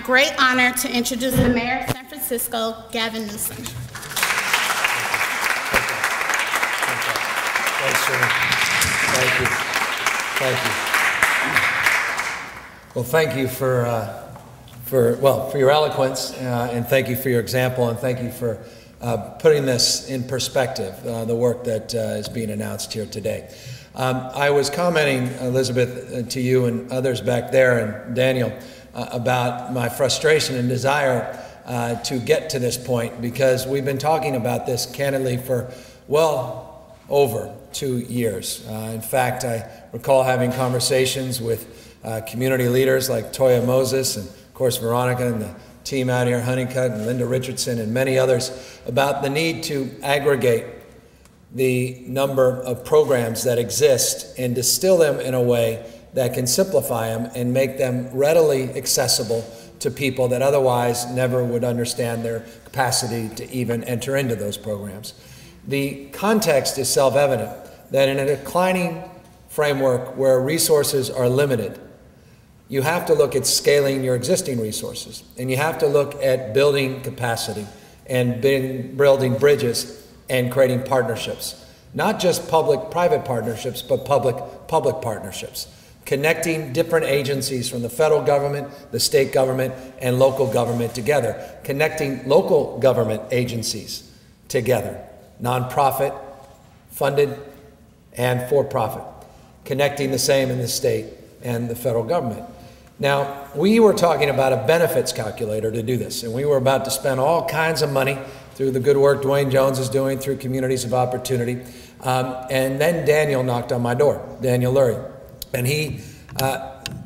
great honor to introduce the Mayor of San Francisco, Gavin Newsom. Thanks, Shirley. Thank you. Thank you. Well, thank you for your eloquence, and thank you for your example, and thank you for putting this in perspective, the work that is being announced here today. I was commenting, Elizabeth, to you and others back there, and Daniel, about my frustration and desire to get to this point, because we've been talking about this candidly for well over 2 years. In fact, I recall having conversations with community leaders like Toya Moses and, of course, Veronica and the team out here, Honeycutt and Linda Richardson and many others, about the need to aggregate the number of programs that exist and distill them in a way that can simplify them and make them readily accessible to people that otherwise never would understand their capacity to even enter into those programs. The context is self-evident that in a declining framework where resources are limited, you have to look at scaling your existing resources, and you have to look at building capacity and building bridges and creating partnerships. Not just public-private partnerships, but public-public partnerships. Connecting different agencies from the federal government, the state government, and local government together. Connecting local government agencies together. Nonprofit, funded, and for-profit. Connecting the same in the state and the federal government. Now, we were talking about a benefits calculator to do this, and we were about to spend all kinds of money through the good work Dwayne Jones is doing through Communities of Opportunity. And then Daniel knocked on my door, Daniel Lurie, and he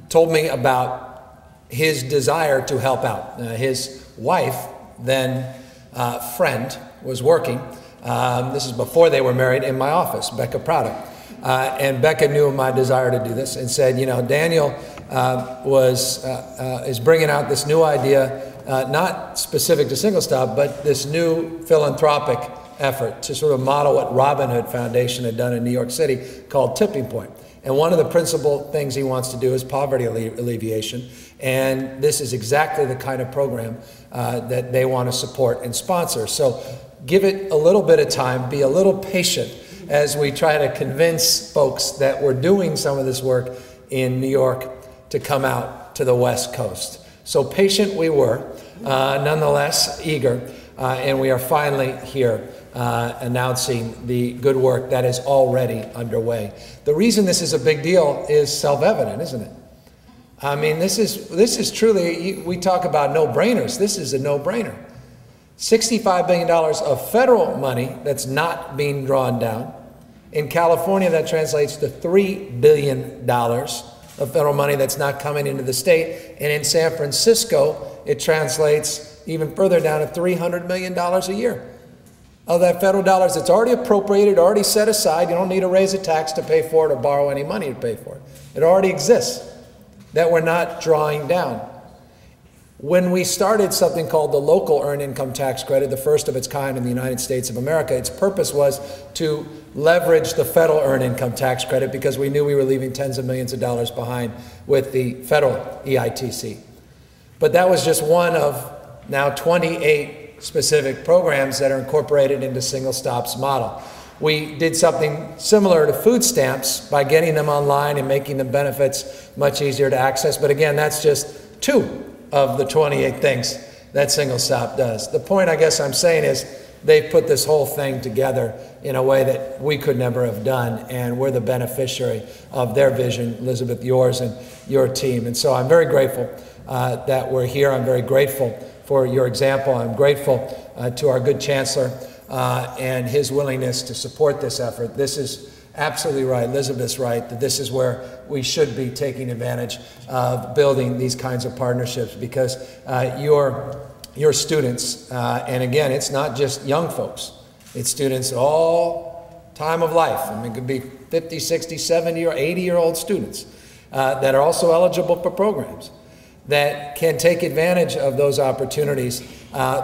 told me about his desire to help out. His wife, then friend, was working, this is before they were married, in my office, Becca Prada. And Becca knew my desire to do this and said, you know, Daniel is bringing out this new idea, not specific to SingleStop, but this new philanthropic effort to sort of model what Robin Hood Foundation had done in New York City called Tipping Point. And one of the principal things he wants to do is poverty alleviation. And this is exactly the kind of program that they want to support and sponsor. So give it a little bit of time, be a little patient as we try to convince folks that we're doing some of this work in New York to come out to the West Coast. So patient we were, nonetheless eager, and we are finally here announcing the good work that is already underway. The reason this is a big deal is self-evident, isn't it? I mean, this is truly, we talk about no-brainers. This is a no-brainer. $65 billion of federal money that's not being drawn down. In California, that translates to $3 billion of federal money that's not coming into the state. And in San Francisco, it translates even further down to $300 million a year of that federal dollars that's already appropriated, already set aside. You don't need to raise a tax to pay for it or borrow any money to pay for it. It already exists that we're not drawing down. When we started something called the local earned income tax credit, the first of its kind in the United States of America, its purpose was to leverage the federal earned income tax credit because we knew we were leaving tens of millions of dollars behind with the federal EITC. But that was just one of now 28 specific programs that are incorporated into SingleStop's model. We did something similar to food stamps by getting them online and making the benefits much easier to access. But again, that's just 2 of the 28 things that SingleStop does. The point I guess I'm saying is they've put this whole thing together in a way that we could never have done, and we're the beneficiary of their vision, Elizabeth, yours and your team. And so I'm very grateful that we're here. I'm very grateful for your example. I'm grateful to our good chancellor and his willingness to support this effort. This is absolutely right. Elizabeth's right that this is where we should be taking advantage of building these kinds of partnerships, because your students, and again, it's not just young folks, it's students all time of life. I mean, it could be 50, 60, 70, or 80-year-old students that are also eligible for programs that can take advantage of those opportunities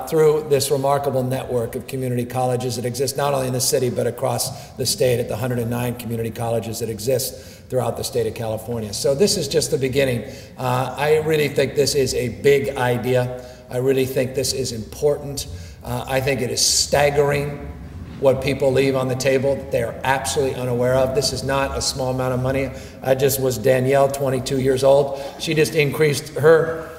through this remarkable network of community colleges that exist not only in the city but across the state at the 109 community colleges that exist throughout the state of California. So this is just the beginning. I really think this is a big idea. I really think this is important. I think it is staggering what people leave on the table that they are absolutely unaware of. This is not a small amount of money. I just was Danielle, 22 years old. She just increased her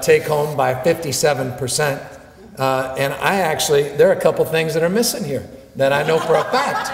take home by 57%. And there are a couple things that are missing here that I know for a fact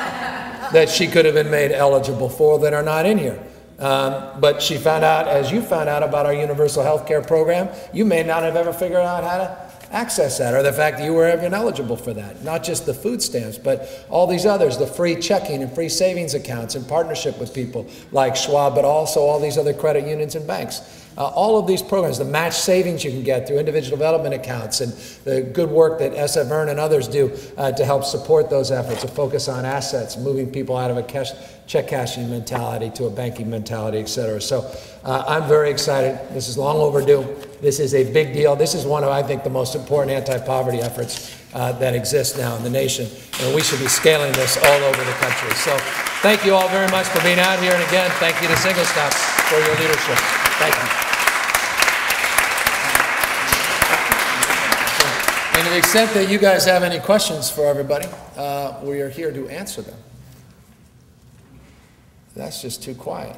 that she could have been made eligible for that are not in here. But she found out, as you found out about our universal health care program, you may not have ever figured out how to access that, or the fact that you were even eligible for that. Not just the food stamps, but all these others, the free checking and free savings accounts in partnership with people like Schwab, but also all these other credit unions and banks. All of these programs, the match savings you can get through individual development accounts, and the good work that SF Earn and others do to help support those efforts, to focus on assets, moving people out of a check cashing mentality to a banking mentality, et cetera. So I'm very excited. This is long overdue. This is a big deal. This is one of, I think, the most important anti-poverty efforts that exist now in the nation, and we should be scaling this all over the country. So thank you all very much for being out here, and again, thank you to SingleStop for your leadership. Thank you. And to the extent that you guys have any questions for everybody, we are here to answer them. That's just too quiet.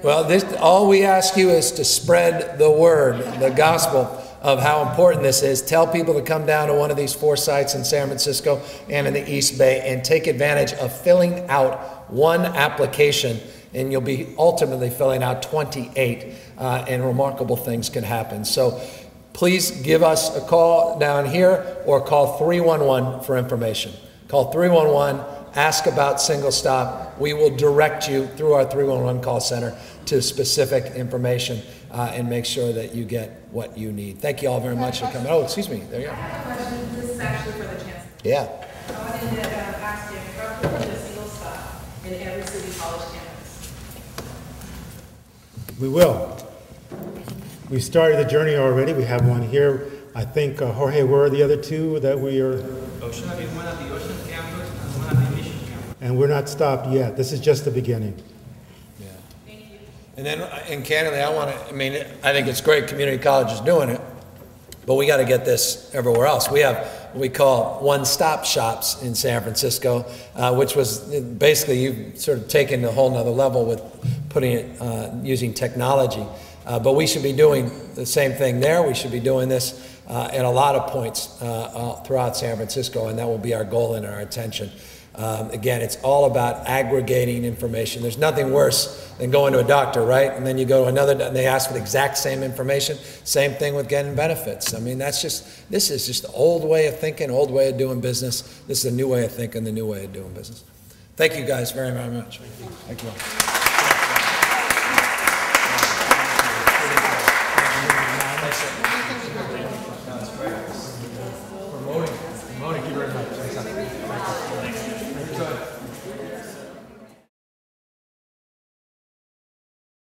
Well, all we ask you is to spread the word, the gospel of how important this is. Tell people to come down to one of these 4 sites in San Francisco and in the East Bay and take advantage of filling out one application, and you'll be ultimately filling out 28, and remarkable things can happen. So please give us a call down here or call 311 for information. Call 311. Ask about SingleStop. We will direct you through our 311 call center to specific information and make sure that you get what you need. Thank you all very much for coming. Oh, excuse me. There you go. I have a question. This is actually for the chancellor. Yeah. I wanted to ask you, how can we put a SingleStop in every city college campus? We will. We started the journey already. We have one here. I think, Jorge, where are the other 2 that we are? Ocean, one at the Ocean campus and one at the Mission campus. And we're not stopped yet. This is just the beginning. Yeah. Thank you. And then, and candidly, I think it's great community college is doing it, but we got to get this everywhere else. We have what we call one-stop shops in San Francisco, which was basically you've sort of taken a whole nother level with putting it, using technology. But we should be doing the same thing there. We should be doing this at a lot of points throughout San Francisco, and that will be our goal and our attention. Again, it's all about aggregating information. There's nothing worse than going to a doctor, right? And then you go to another, and they ask for the exact same information. Same thing with getting benefits. I mean, this is just the old way of thinking, old way of doing business. This is a new way of thinking, the new way of doing business. Thank you guys very, very much. Thank you all.